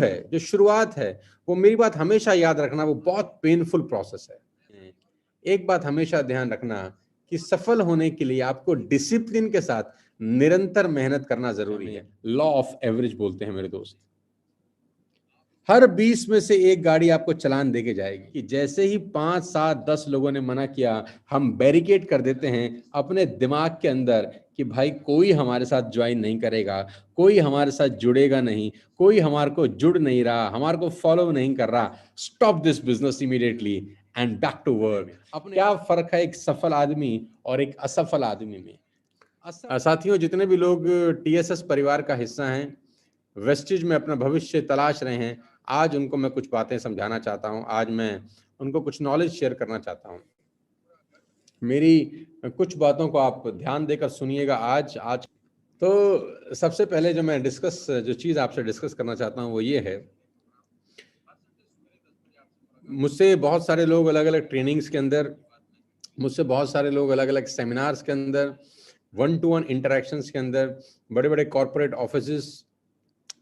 है, जो शुरुआत है, वो मेरी बात हमेशा याद रखना, वो बहुत पेनफुल प्रोसेस है। एक बात हमेशा ध्यान रखना कि सफल होने के लिए आपको डिसिप्लिन के साथ निरंतर मेहनत करना जरूरी है। लॉ ऑफ एवरेज बोलते हैं मेरे दोस्त। हर 20 में से एक गाड़ी आपको चालान देके जाएगी कि जैसे ही 5, 7, 10 लोगों ने मना किया, हम बैरिकेड कर देते हैं अपने दिमाग के अंदर कि भाई कोई हमारे साथ ज्वाइन नहीं करेगा, कोई हमारे साथ जुड़ेगा नहीं, कोई हमारे को जुड़ नहीं रहा, हमारे को फॉलो नहीं कर रहा, stop this business immediately and back to work. क्या फर्क है एक सफल आदमी और एक असफल आदमी में? साथियों, जितने भी लोग टीएसएस परिवार का हिस्सा हैं, वेस्टिज में अपना भविष्य तलाश रहे हैं, आज उनको मैं कुछ बातें समझाना चाहता हूं। आज मैं उनको कुछ नॉलेज शेयर करना चाहता हूं। मेरी कुछ बातों को आप ध्यान देकर सुनिएगा। आज तो सबसे पहले जो चीज़ आपसे डिस्कस करना चाहता हूं वो ये है, मुझसे बहुत सारे लोग अलग अलग ट्रेनिंग्स के अंदर, मुझसे बहुत सारे लोग अलग अलग सेमिनार्स के अंदर, 1-to-1 इंटरेक्शंस के अंदर, बड़े बड़े कॉरपोरेट ऑफिसेस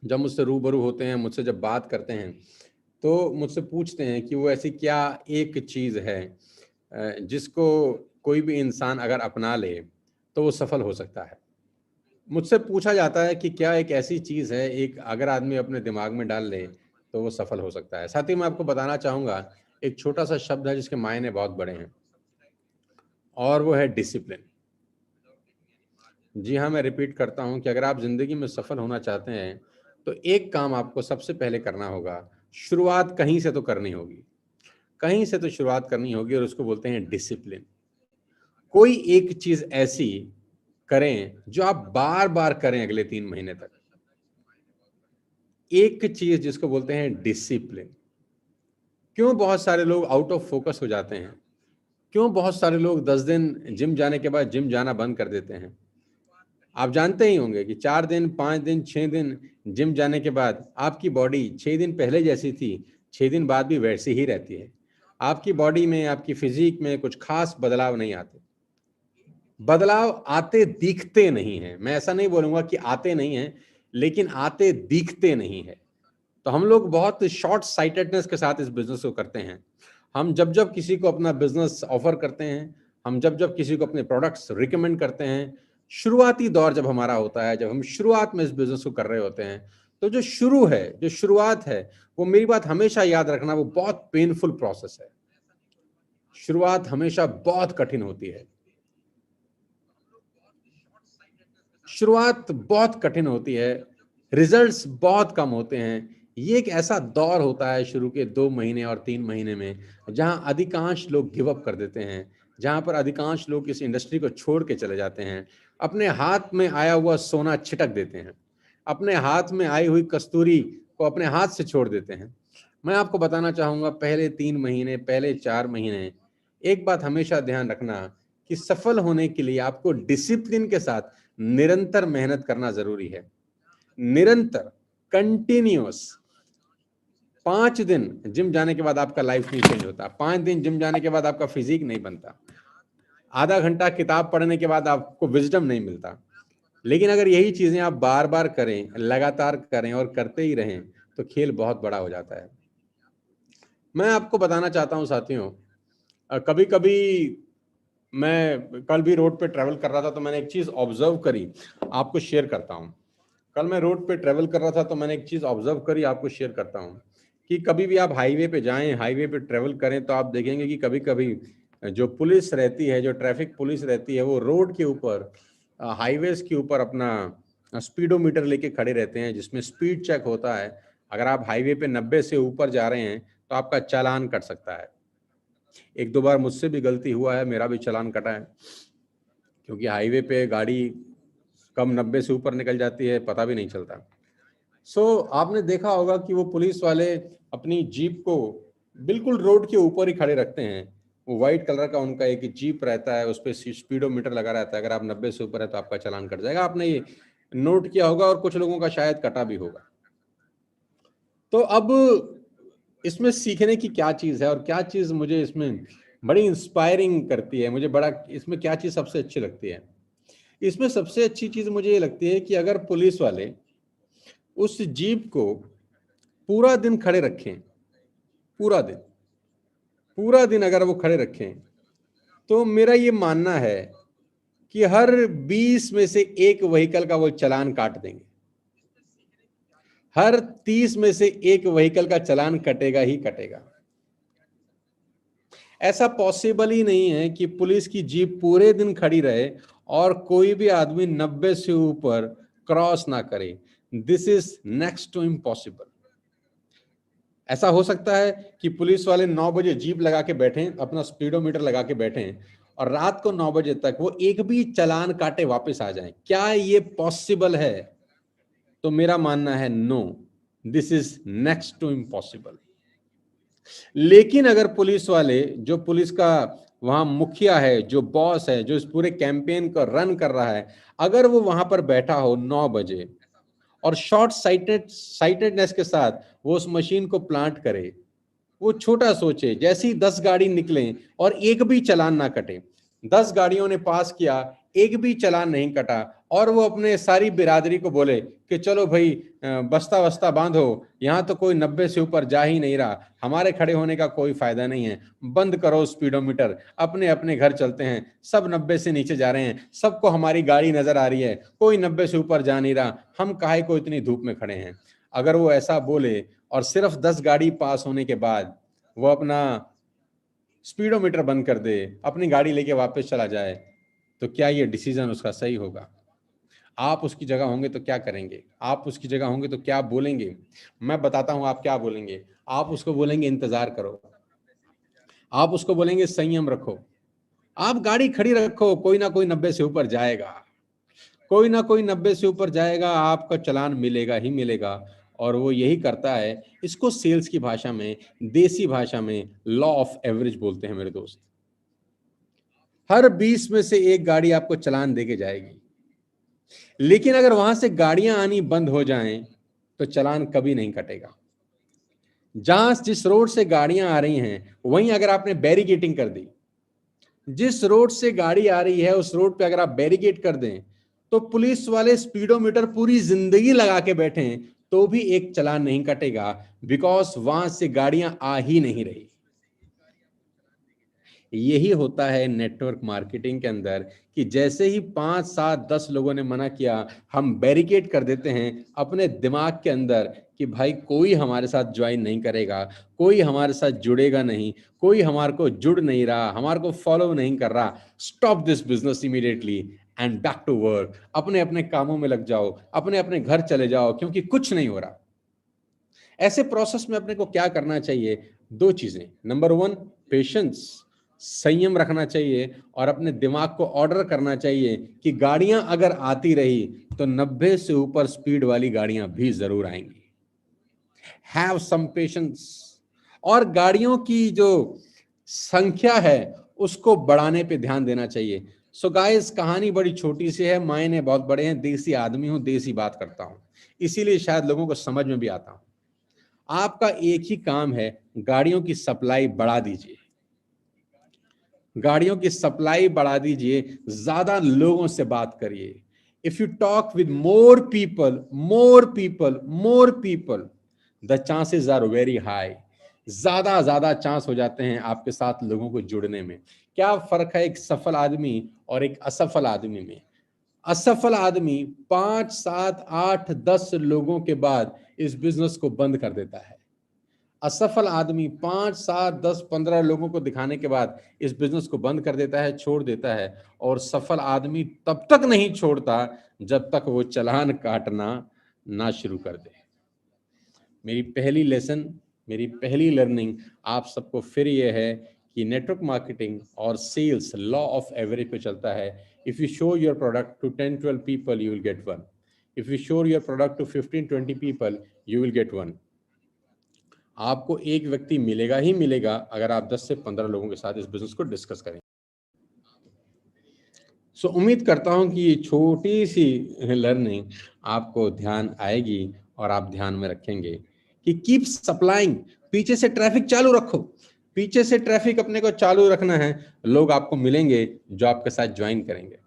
जब मुझसे रूबरू होते हैं, मुझसे जब बात करते हैं, तो मुझसे पूछते हैं कि वो ऐसी क्या एक चीज़ है जिसको कोई भी इंसान अगर अपना ले तो वो सफल हो सकता है। मुझसे पूछा जाता है कि क्या एक ऐसी चीज़ है, एक अगर आदमी अपने दिमाग में डाल ले तो वो सफल हो सकता है। साथ ही मैं आपको बताना चाहूँगा, एक छोटा सा शब्द है जिसके मायने बहुत बड़े हैं, और वो है डिसिप्लिन। जी हाँ, मैं रिपीट करता हूँ कि अगर आप ज़िंदगी में सफल होना चाहते हैं तो एक काम आपको सबसे पहले करना होगा, शुरुआत कहीं से तो करनी होगी, कहीं से तो शुरुआत करनी होगी, और उसको बोलते हैं डिसिप्लिन। कोई एक चीज़ ऐसी करें जो आप बार-बार करें अगले 3 महीने तक। एक चीज़ जिसको बोलते हैं डिसिप्लिन। क्यों बहुत सारे लोग आउट ऑफ फोकस हो जाते हैं? क्यों बहुत सारे लोग 10 दिन जिम जाने के बाद जिम जाना बंद कर देते हैं? आप जानते ही होंगे कि 4 दिन, 5 दिन, 6 दिन जिम जाने के बाद आपकी बॉडी 6 दिन पहले जैसी थी, 6 दिन बाद भी वैसी ही रहती है। आपकी बॉडी में, आपकी फिजिक में कुछ खास बदलाव नहीं आते। बदलाव आते दिखते नहीं हैं। मैं ऐसा नहीं बोलूँगा कि आते नहीं हैं, लेकिन आते दिखते नहीं हैं। तो हम लोग बहुत शॉर्ट साइटेडनेस के साथ इस बिज़नेस को करते हैं। हम जब-जब किसी को अपना बिज़नेस ऑफ़र करते हैं, हम जब-जब किसी को अपने प्रोडक्ट्स रिकमेंड करते हैं, शुरुआती दौर जब हमारा होता है, जब हम शुरुआत में इस बिज़नेस को कर रहे होते हैं, तो जो शुरू है, जो शुरुआत है, वो मेरी बात हमेशा याद रखना, वो बहुत पेनफुल प्रोसेस है। शुरुआत हमेशा बहुत कठिन होती है। शुरुआत बहुत कठिन होती है, रिजल्ट्स बहुत कम होते हैं। ये एक ऐसा दौर होता है शुरू के 2 महीने और 3 महीने में, जहाँ अधिकांश लोग गिव अप कर देते हैं, जहाँ पर अधिकांश लोग इस इंडस्ट्री को छोड़ के चले जाते हैं, अपने हाथ में आया हुआ सोना छिटक देते हैं, अपने हाथ में आई हुई कस्तूरी को अपने हाथ से छोड़ देते हैं। मैं आपको बताना चाहूँगा, पहले 3 महीने, पहले 4 महीने, एक बात हमेशा ध्यान रखना कि सफल होने के लिए आपको डिसिप्लिन के साथ निरंतर मेहनत करना ज़रूरी है। निरंतर, कंटिन्यूअस। 5 दिन जिम जाने के बाद आपका लाइफ नहीं चेंज होता। 5 दिन जिम जाने के बाद आपका फिज़ीक नहीं बनता। आधा घंटा किताब पढ़ने के बाद आपको विज़डम नहीं मिलता। लेकिन अगर यही चीज़ें आप बार-बार करें, लगातार करें और करते ही रहें, तो खेल बहुत बड़ा हो जाता है। मैं आपको बताना चाहता हूँ साथियों, कभी-कभी मैं कल भी रोड पे ट्रैवल कर रहा था, तो मैंने एक चीज़ ऑब्ज़र्व करी, आपको शेयर करता हूँ। कल मैं रोड पे ट्रैवल कर रहा था, तो मैंने एक चीज़ ऑब्ज़र्व करी, आपको शेयर करता हूँ कि कभी भी आप हाईवे पे जाएँ, हाईवे पे ट्रैवल करें, तो आप देखेंगे कि कभी-कभी जो पुलिस रहती है, जो ट्रैफ़िक पुलिस रहती है, वो रोड के ऊपर हाईवेज़ के ऊपर अपना स्पीडोमीटर लेके खड़े रहते हैं, जिसमें स्पीड चेक होता है। अगर आप हाईवे पे 90 से ऊपर जा रहे हैं, तो आपका चालान कट सकता है। 1-2 बार मुझसे भी गलती हुआ है, मेरा भी चालान कटा है, क्योंकि हाईवे पे गाड़ी कब 90 से ऊपर निकल जाती है, पता भी नहीं चलता। आपने देखा होगा कि वो पुलिस वाले अपनी जीप को बिल्कुल रोड के ऊपर ही खड़े रखते हैं। वो व्हाइट कलर का उनका एक जीप रहता है, उस पे स्पीडोमीटर लगा रहता है। अगर आप 90 से ऊपर है तो आपका चालान कट जाएगा। आपने ये नोट किया होगा और कुछ लोगों का शायद कटा भी होगा। तो अब इसमें सीखने की क्या चीज़ है और क्या चीज़ मुझे इसमें बड़ी इंस्पायरिंग करती है, मुझे बड़ा इसमें क्या चीज़ सबसे अच्छी लगती है? इसमें सबसे अच्छी चीज़ मुझे ये लगती है कि अगर पुलिस वाले उस जीप को पूरा दिन खड़े रखें, पूरा दिन अगर वो खड़े रखें, तो मेरा ये मानना है कि हर 20 में से एक व्हीकल का वो चालान काट देंगे। हर 30 में से एक व्हीकल का चालान कटेगा ही कटेगा। ऐसा पॉसिबल ही नहीं है कि पुलिस की जीप पूरे दिन खड़ी रहे और कोई भी आदमी 90 से ऊपर क्रॉस ना करे। This is next to impossible. ऐसा हो सकता है कि पुलिस वाले 9 बजे जीप लगा के बैठे, अपना स्पीडोमीटर लगा के बैठे और रात को 9 बजे तक वो एक भी चालान काटे वापस आ जाएं। क्या ये पॉसिबल है? तो मेरा मानना है no, this is next to impossible. लेकिन अगर पुलिस वाले, जो पुलिस का वहां मुखिया है, जो बॉस है, जो इस पूरे कैंपेन को रन कर रहा है, अगर वो वहां पर बैठा हो 9 बजे और शॉर्ट साइटेडनेस के साथ वो उस मशीन को प्लांट करे, वो छोटा सोचे, जैसे ही 10 गाड़ी निकले और एक भी चालान ना कटे, 10 गाड़ियों ने पास किया, एक भी चालान नहीं कटा, और वो अपने सारी बिरादरी को बोले कि चलो भाई बस्ता वस्ता बांधो, यहां तो कोई 90 से ऊपर जा ही नहीं रहा, हमारे खड़े होने का कोई फायदा नहीं है, बंद करो स्पीडोमीटर, अपने अपने घर चलते हैं, सब 90 से नीचे जा रहे हैं, सबको हमारी गाड़ी नजर आ रही है, कोई 90 से ऊपर जा नहीं रहा, हम काहे को इतनी धूप में खड़े हैं। अगर वो ऐसा बोले और सिर्फ 10 गाड़ी पास होने के बाद वो अपना स्पीडोमीटर बंद कर दे, अपनी गाड़ी लेके वापस चला जाए, तो क्या ये डिसीजन उसका सही होगा? आप उसकी जगह होंगे तो क्या करेंगे? आप उसकी जगह होंगे तो क्या बोलेंगे? मैं बताता हूं आप क्या बोलेंगे। आप उसको बोलेंगे इंतजार करो, आप उसको बोलेंगे संयम रखो, आप गाड़ी खड़ी रखो, कोई ना कोई 90 से ऊपर जाएगा, कोई ना कोई 90 से ऊपर जाएगा, आपका चालान मिलेगा ही मिलेगा। और वो यही करता है। इसको सेल्स की भाषा में, देसी भाषा में लॉ ऑफ एवरेज बोलते हैं मेरे दोस्त। हर 20 में से एक गाड़ी आपको चालान देके जाएगी, लेकिन अगर वहां से गाड़ियां आनी बंद हो जाएं तो चालान कभी नहीं कटेगा। जहां जिस रोड से गाड़ियां आ रही हैं वहीं अगर आपने बैरिकेटिंग कर दी, जिस रोड से गाड़ी आ रही है उस रोड पे अगर आप बैरिकेड कर दें, तो पुलिस वाले स्पीडोमीटर पूरी जिंदगी लगा के बैठे तो भी एक चालान नहीं कटेगा, बिकॉज वहां से गाड़ियां आ ही नहीं रही। यही होता है नेटवर्क मार्केटिंग के अंदर कि जैसे ही 5, 7, 10 लोगों ने मना किया, हम बैरिकेड कर देते हैं अपने दिमाग के अंदर कि भाई कोई हमारे साथ ज्वाइन नहीं करेगा, कोई हमारे साथ जुड़ेगा नहीं, कोई हमारे को जुड़ नहीं रहा, हमारे को फॉलो नहीं कर रहा, stop this business immediately and back to work. अपने अपने कामों में लग जाओ, अपने अपने घर चले जाओ, क्योंकि कुछ नहीं हो रहा। ऐसे प्रोसेस में अपने को क्या करना चाहिए? 2 चीजें। नंबर 1, पेशेंस, संयम रखना चाहिए और अपने दिमाग को ऑर्डर करना चाहिए कि गाड़ियां अगर आती रही तो 90 से ऊपर स्पीड वाली गाड़ियां भी जरूर आएंगी। Have some patience. और गाड़ियों की जो संख्या है उसको बढ़ाने पे ध्यान देना चाहिए। सो गाइस, कहानी बड़ी छोटी सी है, मायने बहुत बड़े हैं। देसी आदमी हूं, देसी बात करता हूं, इसीलिए शायद लोगों को समझ में भी आता हूं। आपका एक ही काम है, गाड़ियों की सप्लाई बढ़ा दीजिए, गाड़ियों की सप्लाई बढ़ा दीजिए, ज्यादा लोगों से बात करिए। If you talk with more people, the chances are very high. ज्यादा चांस हो जाते हैं आपके साथ लोगों को जुड़ने में। क्या फर्क है एक सफल आदमी और एक असफल आदमी में? असफल आदमी 5, 7, 8, 10 लोगों के बाद इस बिजनेस को बंद कर देता है। असफल आदमी 5, 7, 10, 15 लोगों को दिखाने के बाद इस बिजनेस को बंद कर देता है, छोड़ देता है। और सफल आदमी तब तक नहीं छोड़ता जब तक वो चालान काटना ना शुरू कर दे। मेरी पहली लेसन, मेरी पहली लर्निंग आप सबको फिर ये है कि नेटवर्क मार्केटिंग और सेल्स लॉ ऑफ एवरेज पे चलता है। If you show your product to 10, 12 people you will get one. If you show your product to 15, 20 people you will get one. आपको एक व्यक्ति मिलेगा ही मिलेगा अगर आप 10 से 15 लोगों के साथ इस बिजनेस को डिस्कस करें। सो उम्मीद करता हूं कि ये छोटी सी लर्निंग आपको ध्यान आएगी और आप ध्यान में रखेंगे कि कीप सप्लाइंग। पीछे से ट्रैफिक चालू रखो, पीछे से ट्रैफिक अपने को चालू रखना है। लोग आपको मिलेंगे जो आपके साथ ज्वाइन करेंगे।